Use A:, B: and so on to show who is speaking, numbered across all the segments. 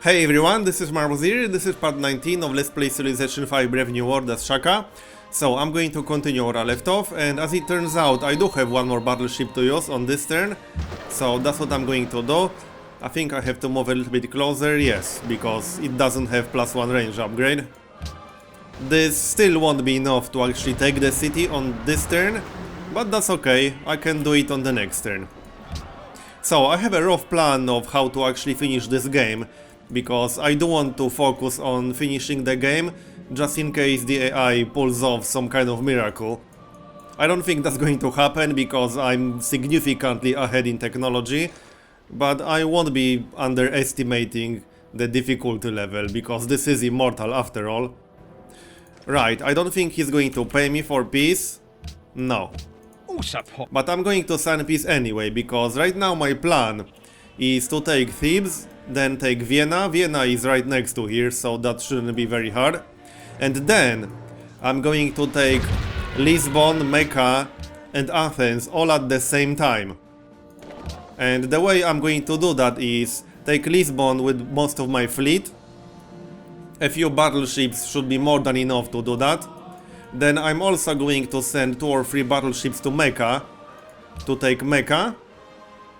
A: Hey everyone, this is Marbozir, this is part 19 of Let's Play Civilization 5 Brave New World as Shaka. So I'm going to continue where I left off, and as it turns out I do have one more battleship to use on this turn. So that's what I'm going to do. I think I have to move a little bit closer, yes, because it doesn't have +1 range upgrade. This still won't be enough to actually take the city on this turn, but that's okay, I can do it on the next turn. So I have a rough plan of how to actually finish this game, because I do want to focus on finishing the game, just in case the AI pulls off some kind of miracle. I don't think that's going to happen, because I'm significantly ahead in technology, but I won't be underestimating the difficulty level, because this is Immortal after all. Right, I don't think he's going to pay me for peace. No. But I'm going to sign peace anyway, because right now my plan is to take Thebes, then take Vienna. Vienna is right next to here, so that shouldn't be very hard. And then I'm going to take Lisbon, Mecca and Athens all at the same time. And the way I'm going to do that is take Lisbon with most of my fleet. A few battleships should be more than enough to do that. Then I'm also going to send 2 or 3 battleships to Mecca to take Mecca.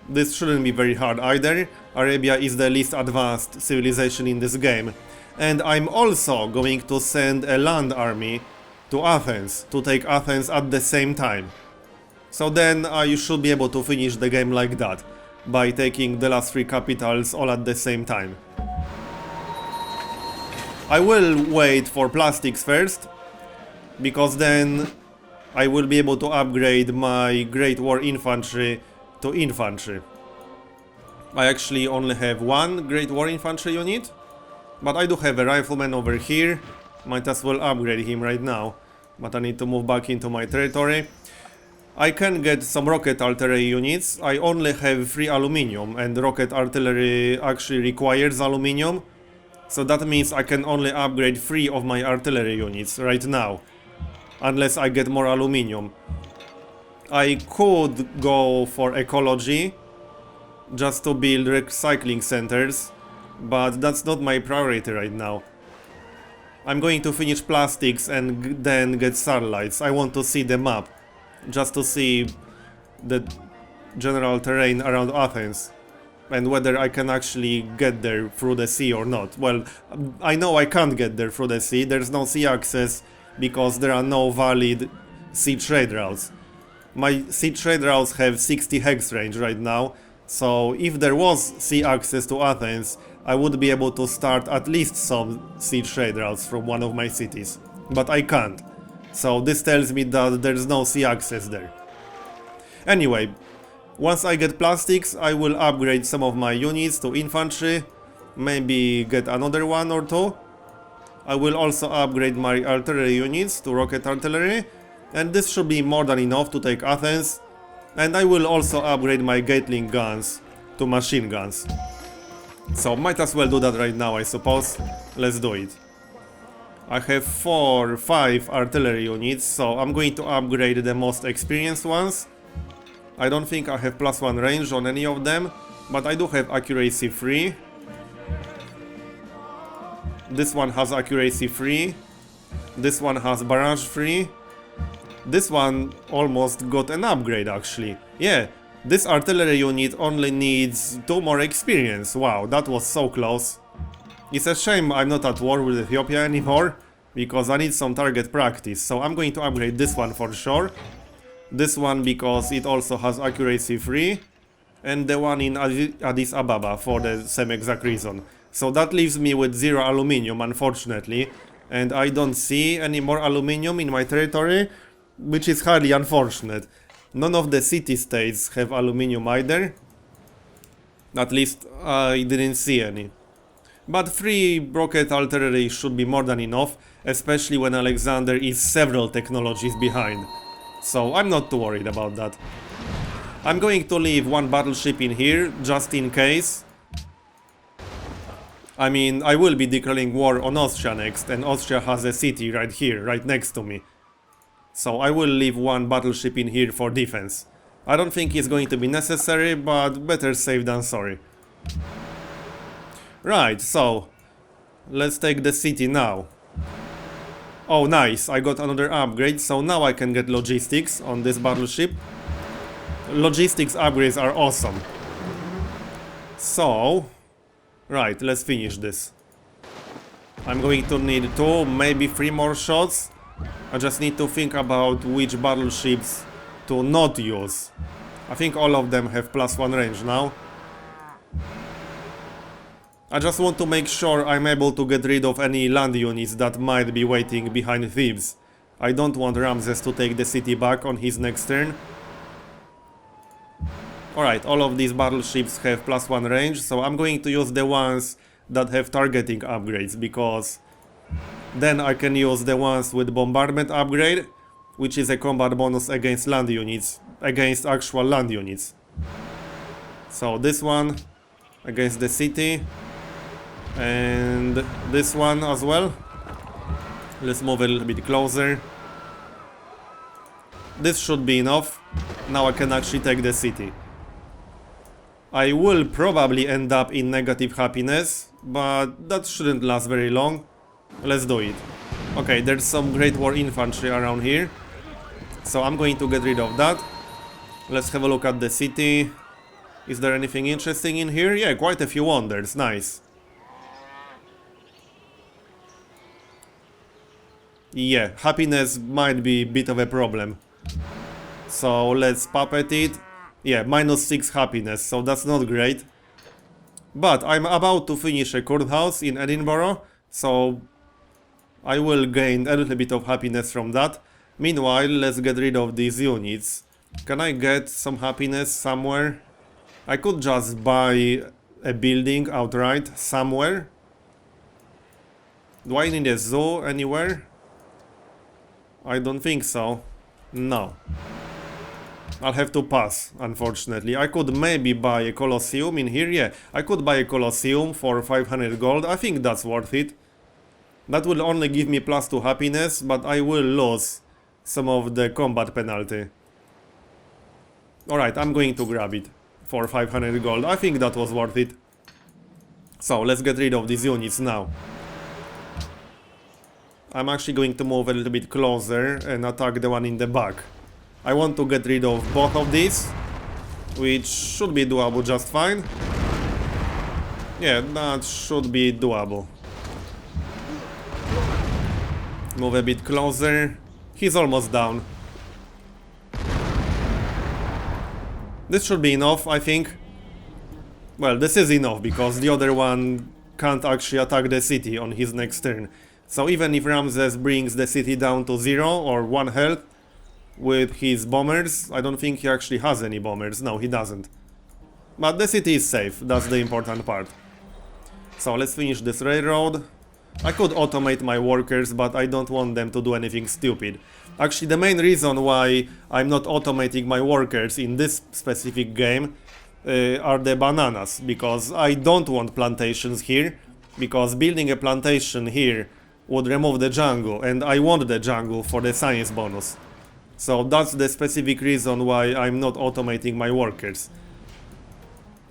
A: This shouldn't be very hard either. Arabia is the least advanced civilization in this game. And I'm also going to send a land army to Athens to take Athens at the same time. So then you should be able to finish the game like that, by taking the last 3 capitals all at the same time. I will wait for plastics first, because then I will be able to upgrade my Great War Infantry to infantry. I actually only have 1 Great War Infantry unit, but I do have a rifleman over here. Might as well upgrade him right now, but I need to move back into my territory. I can get some rocket artillery units. I only have 3 aluminium, and rocket artillery actually requires aluminium, so that means I can only upgrade 3 of my artillery units right now, unless I get more aluminium. I could go for ecology, just to build recycling centers, but that's not my priority right now. I'm going to finish plastics and then get satellites. I want to see the map, just to see the general terrain around Athens, and whether I can actually get there through the sea or not. Well, I know I can't get there through the sea. There's no sea access, because there are no valid sea trade routes. My sea trade routes have 60 hex range right now, so if there was sea access to Athens, I would be able to start at least some sea trade routes from one of my cities. But I can't, so this tells me that there's no sea access there. Anyway, once I get plastics, I will upgrade some of my units to infantry, maybe get another 1 or 2. I will also upgrade my artillery units to rocket artillery, and this should be more than enough to take Athens. And I will also upgrade my Gatling guns to machine guns. So might as well do that right now, I suppose. Let's do it. I have 5 artillery units, so I'm going to upgrade the most experienced ones. I don't think I have +1 range on any of them, but I do have accuracy 3. This one has accuracy 3. This one has barrage 3. This one almost got an upgrade actually. Yeah, this artillery unit only needs 2 more experience. Wow, that was so close. It's a shame I'm not at war with Ethiopia anymore, because I need some target practice. So I'm going to upgrade this one for sure. This one because it also has accuracy 3. And the one in Addis Ababa for the same exact reason. So that leaves me with 0 aluminium, unfortunately. And I don't see any more aluminium in my territory, which is hardly unfortunate. None of the city-states have aluminium either. At least I didn't see any. But 3 rocket artillery should be more than enough, especially when Alexander is several technologies behind. So I'm not too worried about that. I'm going to leave 1 battleship in here, just in case. I mean, I will be declaring war on Austria next, and Austria has a city right here, right next to me. So I will leave 1 battleship in here for defense. I don't think it's going to be necessary, but better safe than sorry. Right, so let's take the city now. Oh, nice, I got another upgrade, so now I can get logistics on this battleship. Logistics upgrades are awesome. So, right, let's finish this. I'm going to need 2, maybe 3 more shots. I just need to think about which battleships to not use. I think all of them have +1 range now. I just want to make sure I'm able to get rid of any land units that might be waiting behind Thebes. I don't want Ramses to take the city back on his next turn. Alright, all of these battleships have +1 range, so I'm going to use the ones that have targeting upgrades, because then I can use the ones with bombardment upgrade, which is a combat bonus against land units, against actual land units. So this one against the city, and this one as well. Let's move a little bit closer. This should be enough. Now I can actually take the city. I will probably end up in negative happiness, but that shouldn't last very long. Let's do it. Okay, there's some Great War infantry around here, so I'm going to get rid of that. Let's have a look at the city. Is there anything interesting in here? Yeah, quite a few wonders, nice. Yeah, happiness might be a bit of a problem. So let's puppet it. Yeah, -6 happiness, so that's not great. But I'm about to finish a courthouse in Edinburgh, so I will gain a little bit of happiness from that. Meanwhile, let's get rid of these units. Can I get some happiness somewhere? I could just buy a building outright somewhere. Do I need a zoo anywhere? I don't think so. No. I'll have to pass, unfortunately. I could maybe buy a Colosseum in here. Yeah, I could buy a Colosseum for 500 gold. I think that's worth it. That will only give me +2 happiness, but I will lose some of the combat penalty. Alright, I'm going to grab it for 500 gold. I think that was worth it. So, let's get rid of these units now. I'm actually going to move a little bit closer and attack the one in the back. I want to get rid of both of these, which should be doable just fine. Yeah, that should be doable. Move a bit closer. He's almost down. This should be enough, I think. Well, this is enough, because the other one can't actually attack the city on his next turn. So even if Ramses brings the city down to 0 or 1 health with his bombers, I don't think he actually has any bombers. No, he doesn't. But the city is safe, that's the important part. So let's finish this railroad. I could automate my workers, but I don't want them to do anything stupid. Actually, the main reason why I'm not automating my workers in this specific game are the bananas, because I don't want plantations here, because building a plantation here would remove the jungle, and I want the jungle for the science bonus. So that's the specific reason why I'm not automating my workers.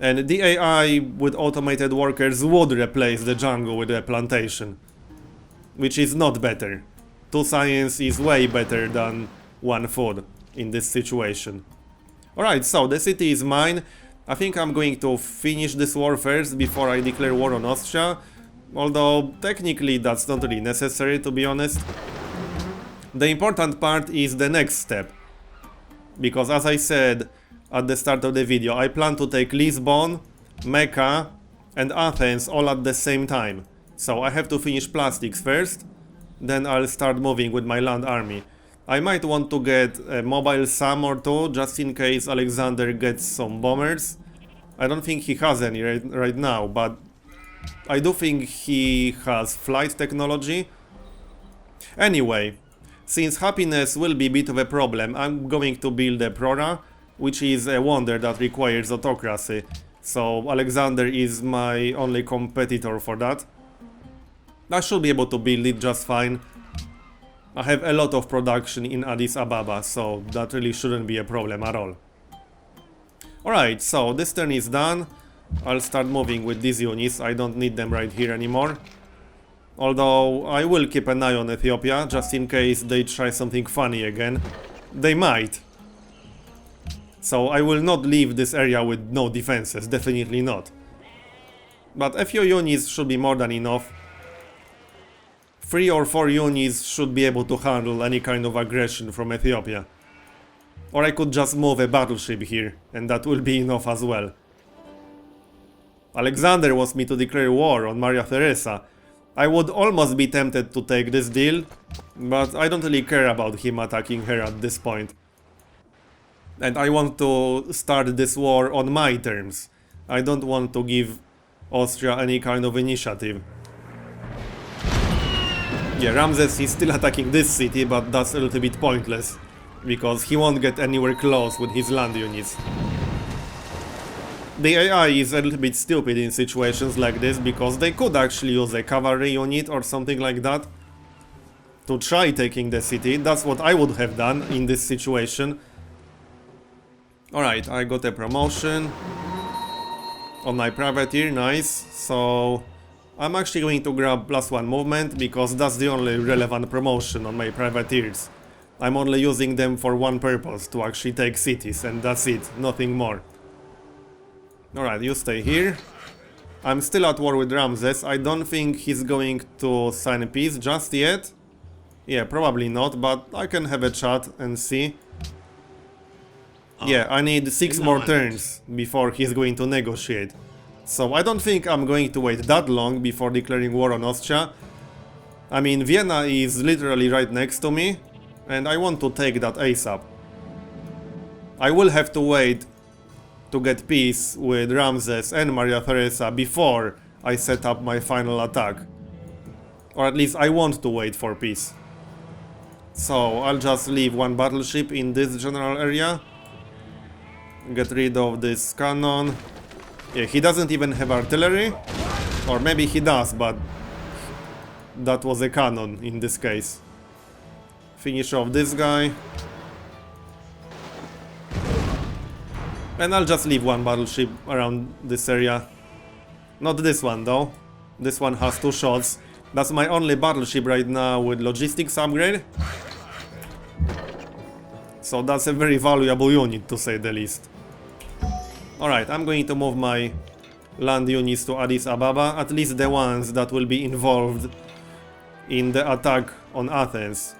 A: And the AI with automated workers would replace the jungle with a plantation, which is not better. 2 science is way better than 1 food in this situation. Alright, so the city is mine. I think I'm going to finish this war first before I declare war on Austria, although technically that's not really necessary, to be honest. The important part is the next step, because as I said at the start of the video, I plan to take Lisbon, Mecca and Athens all at the same time. So I have to finish plastics first, then I'll start moving with my land army. I might want to get a mobile SAM or 2, just in case Alexander gets some bombers. I don't think he has any right now, but I do think he has flight technology. Anyway, since happiness will be a bit of a problem, I'm going to build a Prora, which is a wonder that requires autocracy. So Alexander is my only competitor for that. I should be able to build it just fine. I have a lot of production in Addis Ababa, so that really shouldn't be a problem at all. Alright, so this turn is done. I'll start moving with these units. I don't need them right here anymore. Although I will keep an eye on Ethiopia, just in case they try something funny again. They might. So I will not leave this area with no defenses, definitely not. But a few units should be more than enough. 3 or 4 units should be able to handle any kind of aggression from Ethiopia. Or I could just move a battleship here, and that will be enough as well. Alexander wants me to declare war on Maria Theresa. I would almost be tempted to take this deal, but I don't really care about him attacking her at this point. And I want to start this war on my terms. I don't want to give Austria any kind of initiative. Yeah, Ramses is still attacking this city, but that's a little bit pointless, because he won't get anywhere close with his land units. The AI is a little bit stupid in situations like this, because they could actually use a cavalry unit or something like that to try taking the city. That's what I would have done in this situation. Alright, I got a promotion on my privateer, nice. So I'm actually going to grab +1 movement, because that's the only relevant promotion on my privateers. I'm only using them for one purpose, to actually take cities, and that's it, nothing more. Alright, you stay here. I'm still at war with Ramses. I don't think he's going to sign peace just yet. Yeah, probably not, but I can have a chat and see. Yeah, I need 6 more turns before he's going to negotiate. So I don't think I'm going to wait that long before declaring war on Austria. I mean, Vienna is literally right next to me, and I want to take that ASAP. I will have to wait to get peace with Ramses and Maria Theresa before I set up my final attack. Or at least I want to wait for peace. So I'll just leave 1 battleship in this general area. Get rid of this cannon. Yeah, he doesn't even have artillery. Or maybe he does, but that was a cannon in this case. Finish off this guy. And I'll just leave 1 battleship around this area. Not this one though. This one has 2 shots. That's my only battleship right now with logistics upgrade. So that's a very valuable unit, to say the least. Alright, I'm going to move my land units to Addis Ababa. At least the ones that will be involved in the attack on Athens.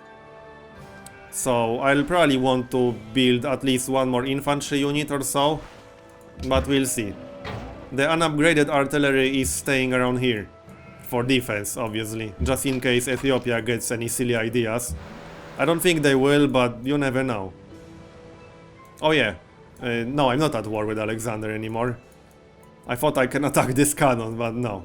A: So I'll probably want to build at least 1 more infantry unit or so, but we'll see. The unupgraded artillery is staying around here, for defense obviously, just in case Ethiopia gets any silly ideas. I don't think they will, but you never know. Oh yeah, no, I'm not at war with Alexander anymore. I thought I can attack this cannon, but no.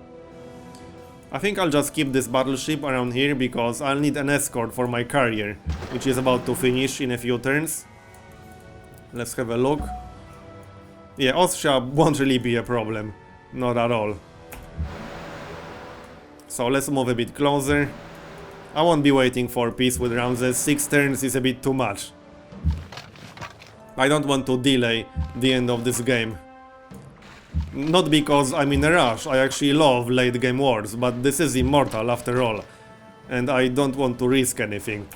A: I think I'll just keep this battleship around here, because I'll need an escort for my carrier, which is about to finish in a few turns. Let's have a look. Yeah, Austria won't really be a problem. Not at all. So let's move a bit closer. I won't be waiting for peace with Ramses. 6 turns is a bit too much. I don't want to delay the end of this game. Not because I'm in a rush, I actually love late game wars, but this is Immortal after all, and I don't want to risk anything.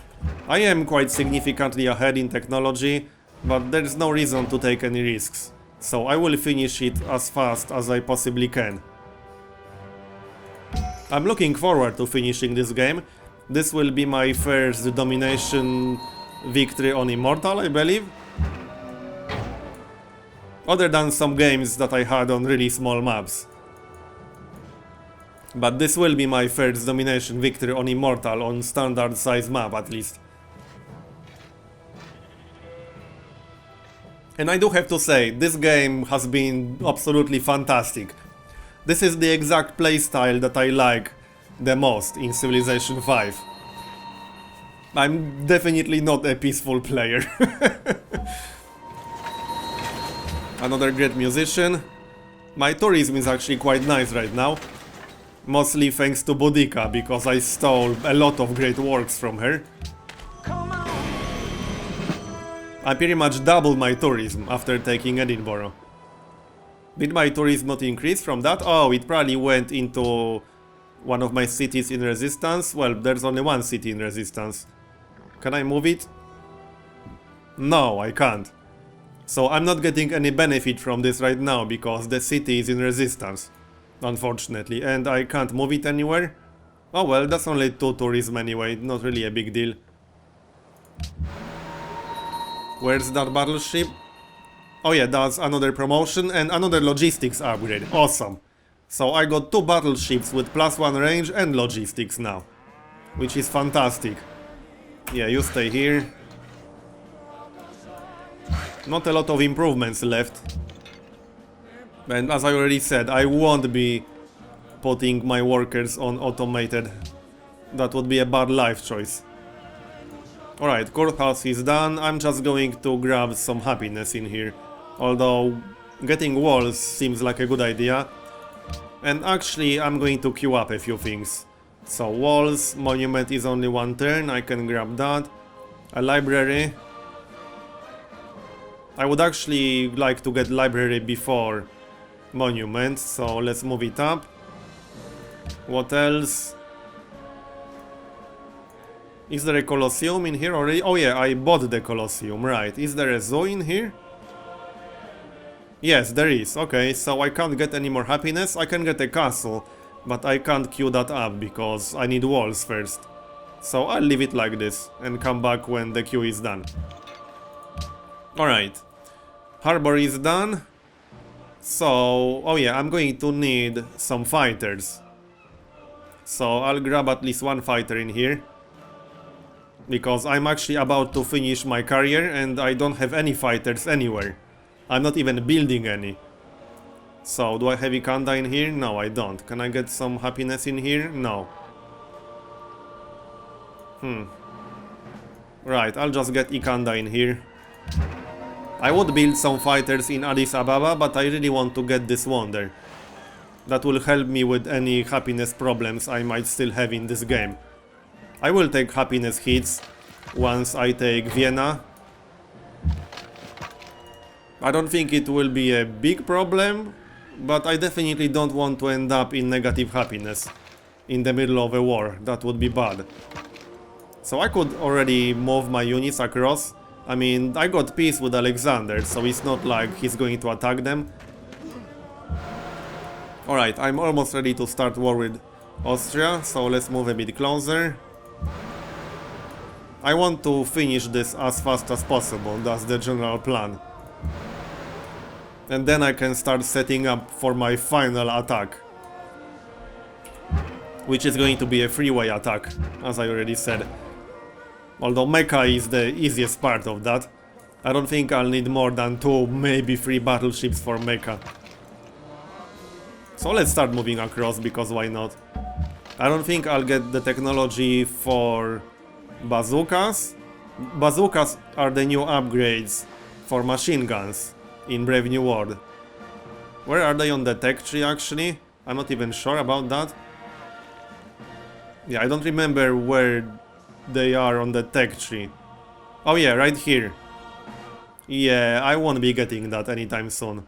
A: I am quite significantly ahead in technology, but there's no reason to take any risks, so I will finish it as fast as I possibly can. I'm looking forward to finishing this game. This will be my first domination victory on Immortal, I believe. Other than some games that I had on really small maps. But this will be my first domination victory on Immortal, on standard size map at least. And I do have to say, this game has been absolutely fantastic. This is the exact playstyle that I like the most in Civilization 5. I'm definitely not a peaceful player. Another great musician. My tourism is actually quite nice right now. Mostly thanks to Boudica, because I stole a lot of great works from her. I pretty much doubled my tourism after taking Edinburgh. Did my tourism not increase from that? Oh, it probably went into one of my cities in resistance. Well, there's only one city in resistance. Can I move it? No, I can't. So I'm not getting any benefit from this right now because the city is in resistance, unfortunately, and I can't move it anywhere. Oh well, that's only 2 tourism anyway, not really a big deal. Where's that battleship? Oh yeah, that's another promotion and another logistics upgrade. Awesome. So I got 2 battleships with +1 range and logistics now, which is fantastic. Yeah, you stay here. Not a lot of improvements left. And as I already said, I won't be putting my workers on automated. That would be a bad life choice. Alright, courthouse is done. I'm just going to grab some happiness in here. Although getting walls seems like a good idea. And actually I'm going to queue up a few things. So walls, monument is only 1 turn, I can grab that. A library. I would actually like to get library before monument, so let's move it up. What else? Is there a Colosseum in here already? Oh yeah, I bought the Colosseum, right. Is there a zoo in here? Yes, there is. Okay, so I can't get any more happiness. I can get a castle, but I can't queue that up because I need walls first. So I'll leave it like this and come back when the queue is done. Alright. Harbor is done. So, oh yeah, I'm going to need some fighters. So I'll grab at least 1 fighter in here. Because I'm actually about to finish my career and I don't have any fighters anywhere. I'm not even building any. So, do I have Ikanda in here? No, I don't. Can I get some happiness in here? No. Right, I'll just get Ikanda in here. I would build some fighters in Addis Ababa, but I really want to get this wonder. That will help me with any happiness problems I might still have in this game. I will take happiness hits once I take Vienna. I don't think it will be a big problem, but I definitely don't want to end up in negative happiness in the middle of a war. That would be bad. So I could already move my units across. I mean, I got peace with Alexander, so it's not like he's going to attack them. Alright, I'm almost ready to start war with Austria, so let's move a bit closer. I want to finish this as fast as possible, that's the general plan. And then I can start setting up for my final attack. Which is going to be a freeway attack, as I already said. Although Mecha is the easiest part of that. I don't think I'll need more than 2, maybe 3 battleships for Mecha. So let's start moving across, because why not? I don't think I'll get the technology for bazookas. Bazookas are the new upgrades for machine guns in Brave New World. Where are they on the tech tree actually? I'm not even sure about that. Yeah, I don't remember where they are on the tech tree. Oh yeah, right here. Yeah, I won't be getting that anytime soon.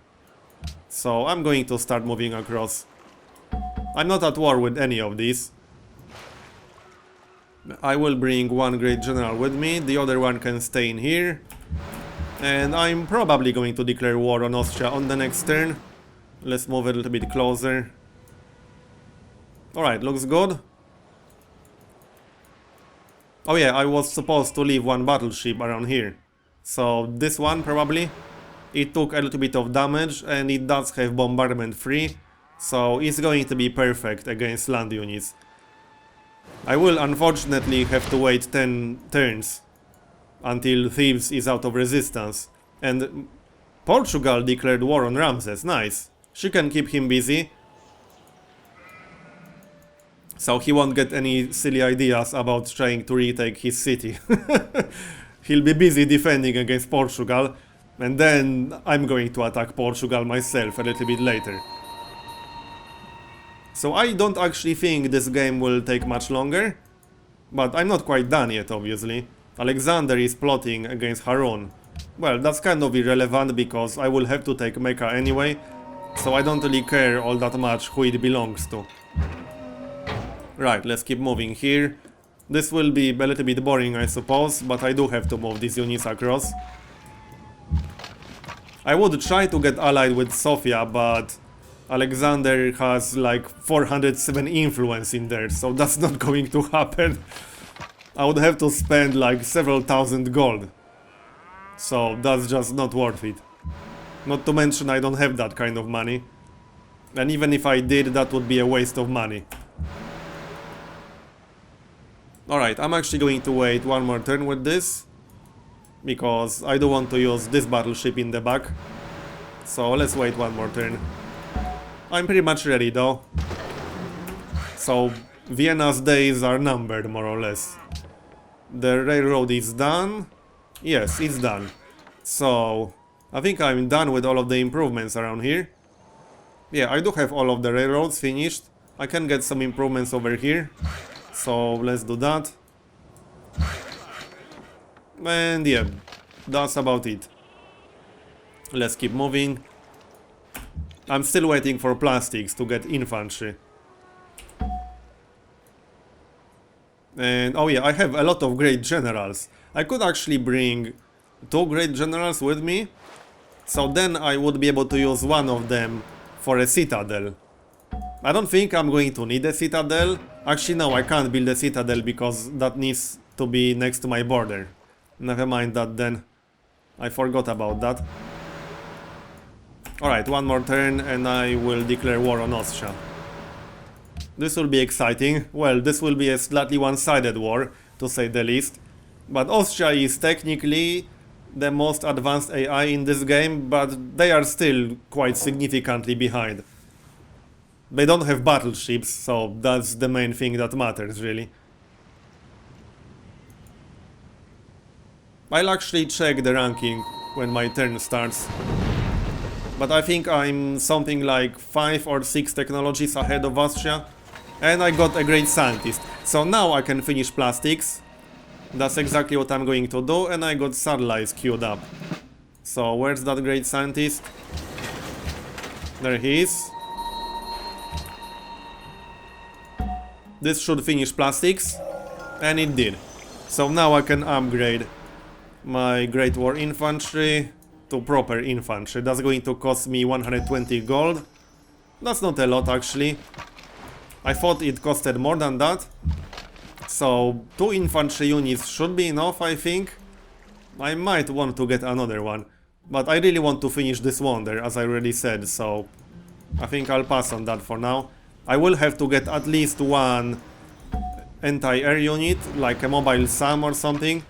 A: So I'm going to start moving across. I'm not at war with any of these. I will bring 1 great general with me, the other one can stay in here. And I'm probably going to declare war on Austria on the next turn. Let's move a little bit closer. Alright, looks good. Oh yeah, I was supposed to leave 1 battleship around here. So this one probably. It took a little bit of damage and it does have bombardment free. So it's going to be perfect against land units. I will unfortunately have to wait 10 turns until Thebes is out of resistance. And Portugal declared war on Ramses, nice. She can keep him busy. So he won't get any silly ideas about trying to retake his city. He'll be busy defending against Portugal, and then I'm going to attack Portugal myself a little bit later. So I don't actually think this game will take much longer, but I'm not quite done yet, obviously. Alexander is plotting against Harun. Well, that's kind of irrelevant because I will have to take Mecca anyway, So I don't really care all that much who it belongs to. Right, let's keep moving here. This will be a little bit boring, I suppose, but I do have to move these units across. I would try to get allied with Sofia, but Alexander has like 407 influence in there, so that's not going to happen. I would have to spend like several thousand gold. So that's just not worth it. Not to mention I don't have that kind of money. And even if I did, that would be a waste of money. Alright, I'm actually going to wait one more turn with this, because I do want to use this battleship in the back. So let's wait one more turn. I'm pretty much ready though. So Vienna's days are numbered, more or less. The railroad is done. Yes, it's done. So I think I'm done with all of the improvements around here. Yeah, I do have all of the railroads finished. I can get some improvements over here. So let's do that. And yeah, that's about it. Let's keep moving. I'm still waiting for plastics to get infantry. And oh yeah, I have a lot of great generals. I could actually bring 2 great generals with me. So then I would be able to use one of them for a citadel. I don't think I'm going to need a citadel. Actually no, I can't build a citadel because that needs to be next to my border. Never mind that then. I forgot about that. Alright, one more turn and I will declare war on Austria. This will be exciting. Well, this will be a slightly one-sided war, to say the least. But Austria is technically the most advanced AI in this game, but they are still quite significantly behind. They don't have battleships, so that's the main thing that matters, really. I'll actually check the ranking when my turn starts. But I think I'm something like 5 or 6 technologies ahead of Austria. And I got a great scientist. So now I can finish plastics. That's exactly what I'm going to do. And I got satellites queued up. So where's that great scientist? There he is. This should finish plastics. And it did. So now I can upgrade my Great War Infantry to proper infantry. That's going to cost me 120 gold. That's not a lot actually. I thought it costed more than that. So 2 infantry units should be enough, I think. I might want to get another one. But I really want to finish this wonder, as I already said, so I think I'll pass on that for now. I will have to get at least 1 anti-air unit, like a mobile SAM or something.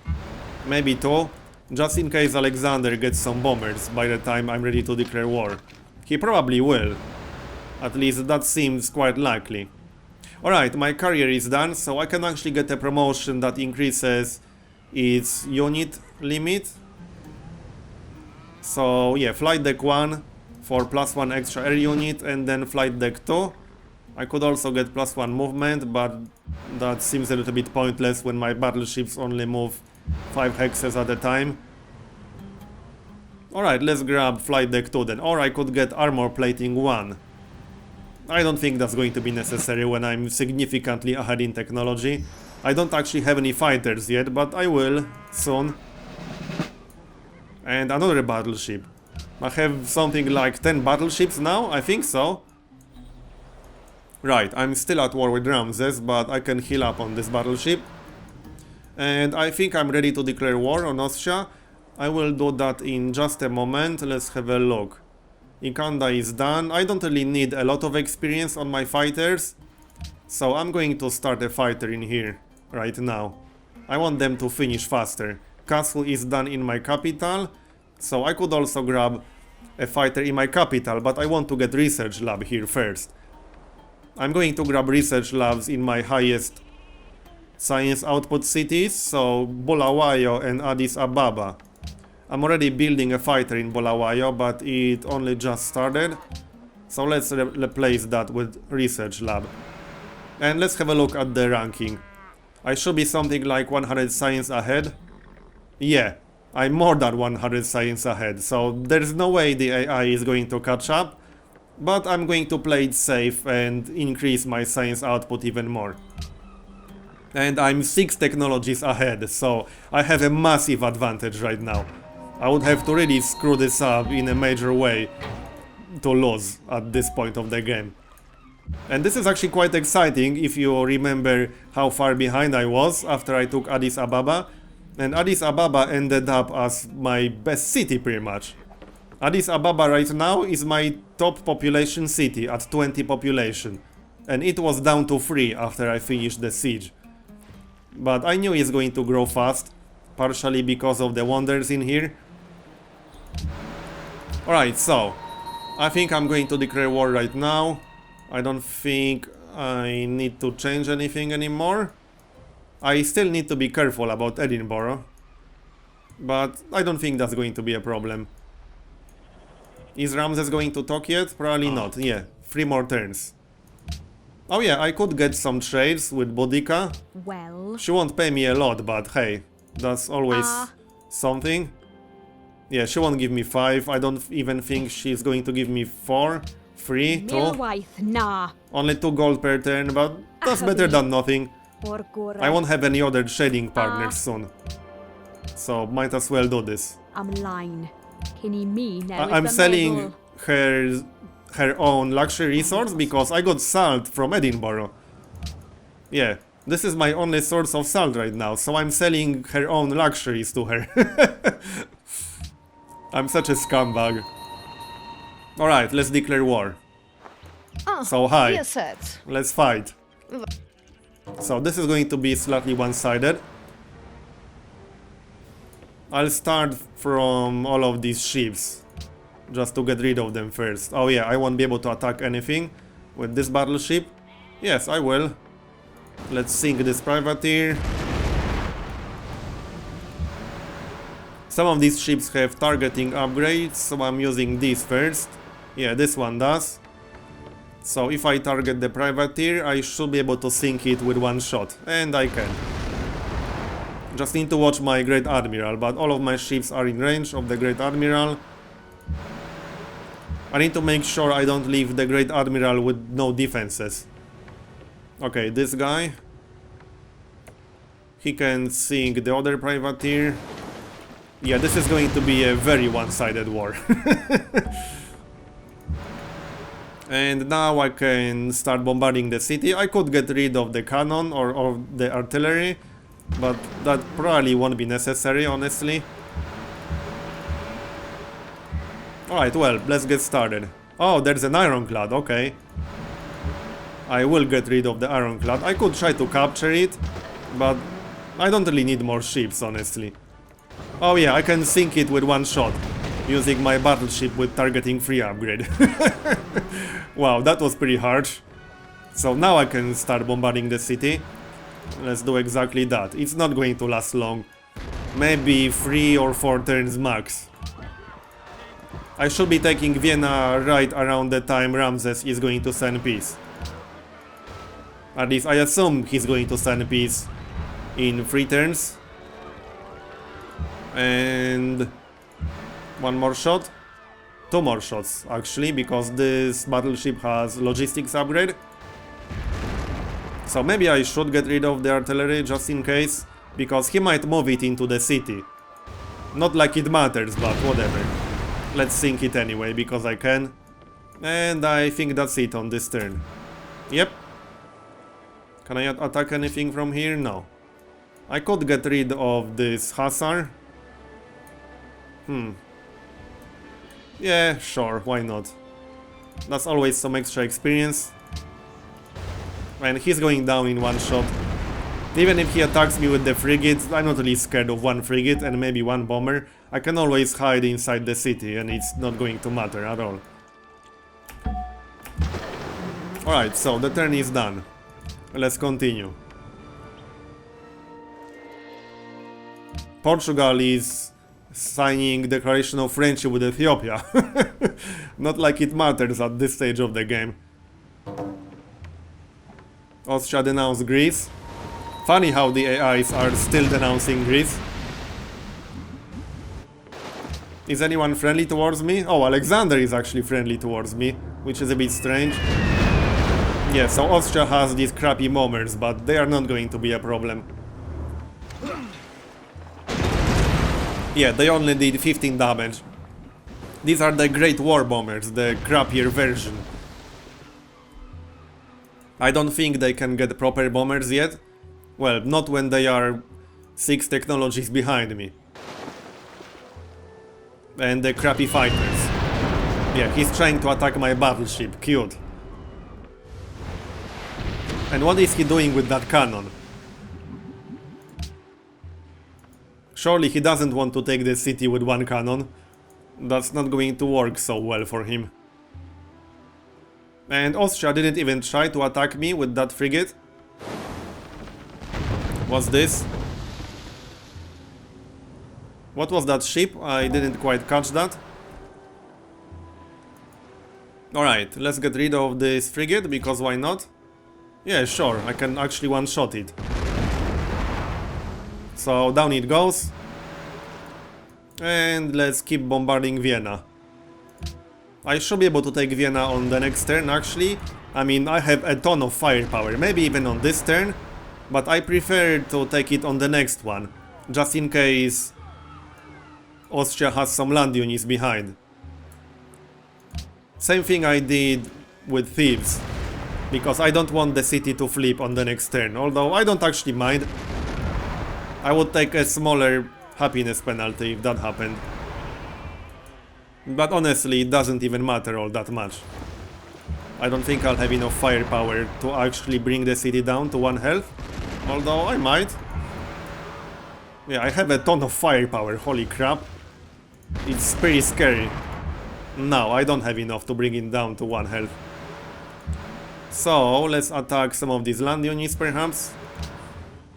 A: Maybe 2, just in case Alexander gets some bombers by the time I'm ready to declare war. He probably will. At least that seems quite likely. Alright, my carrier is done, so I can actually get a promotion that increases its unit limit. So yeah, flight deck 1 for +1 extra air unit, and then flight deck 2. I could also get +1 movement, but that seems a little bit pointless when my battleships only move 5 hexes at a time. Alright, let's grab flight deck 2 then, or I could get armor plating 1. I don't think that's going to be necessary when I'm significantly ahead in technology. I don't actually have any fighters yet, but I will soon. And another battleship. I have something like 10 battleships now, I think so. Right, I'm still at war with Ramses, but I can heal up on this battleship. And I think I'm ready to declare war on Austria. I will do that in just a moment. Let's have a look. Ikanda is done. I don't really need a lot of experience on my fighters, so I'm going to start a fighter in here right now. I want them to finish faster. Castle is done in my capital, so I could also grab a fighter in my capital, but I want to get research lab here first. I'm going to grab research labs in my highest science output cities, so Bulawayo and Addis Ababa. I'm already building a fighter in Bulawayo, but it only just started. So let's replace that with research lab. And let's have a look at the ranking. I should be something like 100 science ahead. Yeah, I'm more than 100 science ahead, so there's no way the AI is going to catch up. But I'm going to play it safe and increase my science output even more. And I'm 6 technologies ahead, so I have a massive advantage right now. I would have to really screw this up in a major way to lose at this point of the game. And this is actually quite exciting if you remember how far behind I was after I took Addis Ababa. And Addis Ababa ended up as my best city pretty much. Addis Ababa right now is my top population city at 20 population. And it was down to 3 after I finished the siege. But I knew it's going to grow fast, partially because of the wonders in here. Alright, so I think I'm going to declare war right now. I don't think I need to change anything anymore. I still need to be careful about Edinburgh, but I don't think that's going to be a problem. Is Ramses going to talk yet? Probably not. Yeah, 3 more turns. Oh yeah, I could get some trades with Boudica.
B: Well,
A: She won't pay me a lot, but hey, that's always something. Yeah, she won't give me 5. I don't even think she's going to give me 4, 3, 2.
B: Milwaith, nah.
A: Only 2 gold per turn, but that's better than nothing. I won't have any other trading partners soon. So might as well do this.
B: I'm line. Kenny me now.
A: I'm selling her own luxury resource because I got salt from Edinburgh. Yeah, this is my only source of salt right now, so I'm selling her own luxuries to her. I'm such a scumbag. Alright, let's declare war. So hi,
C: Yes, set.
A: let's fight. So this is going to be slightly one-sided. I'll start from all of these ships, just to get rid of them first. Oh yeah, I won't be able to attack anything with this battleship. Yes, I will. Let's sink this privateer. Some of these ships have targeting upgrades, so I'm using these first. Yeah, this one does. So if I target the privateer, I should be able to sink it with 1 shot. And I can. Just need to watch my Great Admiral, but all of my ships are in range of the Great Admiral. I need to make sure I don't leave the Great Admiral with no defenses. Okay, this guy. He can sink the other privateer. Yeah, this is going to be a very one-sided war. And now I can start bombarding the city. I could get rid of the cannon or the artillery, but that probably won't be necessary, honestly. Alright, well, let's get started. Oh, there's an ironclad, okay. I will get rid of the ironclad. I could try to capture it, but I don't really need more ships, honestly. Oh yeah, I can sink it with 1 shot, using my battleship with targeting 3 upgrade. Wow, that was pretty harsh. So now I can start bombarding the city. Let's do exactly that. It's not going to last long. Maybe 3 or 4 turns max. I should be taking Vienna right around the time Ramses is going to send peace. At least I assume he's going to send peace in 3 turns. And 1 more shot. 2 more shots actually, because this battleship has logistics upgrade. So maybe I should get rid of the artillery just in case, because he might move it into the city. Not like it matters, but whatever. Let's sink it anyway, because I can. And I think that's it on this turn. Yep. Can I attack anything from here? No. I could get rid of this hussar. Yeah, sure, why not? That's always some extra experience. And he's going down in 1 shot. Even if he attacks me with the frigate, I'm not really scared of 1 frigate and maybe 1 bomber. I can always hide inside the city and it's not going to matter at all. Alright, so the turn is done. Let's continue. Portugal is signing declaration of friendship with Ethiopia. Not like it matters at this stage of the game. Austria denounced Greece. Funny how the AIs are still denouncing Greece. Is anyone friendly towards me? Oh, Alexander is actually friendly towards me. which is a bit strange. Yeah, so Austria has these crappy bombers, but they are not going to be a problem. Yeah, they only did 15 damage. These are the Great War bombers, the crappier version. I don't think they can get proper bombers yet. Well, not when they are 6 technologies behind me. And the crappy fighters. Yeah, he's trying to attack my battleship, cute. And what is he doing with that cannon? Surely he doesn't want to take the city with one cannon. That's not going to work so well for him. And Austria didn't even try to attack me with that frigate. What's this? What was that ship? I didn't quite catch that. Alright, let's get rid of this frigate, because why not? Yeah, sure, I can actually one-shot it. So down it goes. And let's keep bombarding Vienna. I should be able to take Vienna on the next turn, actually. I mean, I have a ton of firepower, maybe even on this turn. But I prefer to take it on the next one, just in case Austria has some land units behind. Same thing I did with Thebes, because I don't want the city to flip on the next turn, although I don't actually mind. I would take a smaller happiness penalty if that happened. But honestly, it doesn't even matter all that much. I don't think I'll have enough firepower to actually bring the city down to 1 health, although I might. Yeah, I have a ton of firepower, holy crap. It's pretty scary. No, I don't have enough to bring it down to 1 health. So, let's attack some of these land units perhaps.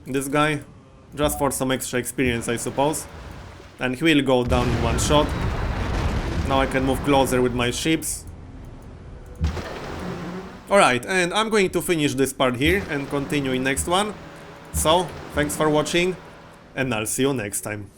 A: This guy, just for some extra experience I suppose. And he will go down in 1 shot. Now I can move closer with my ships. Alright, and I'm going to finish this part here and continue in next one. So, thanks for watching, and I'll see you next time.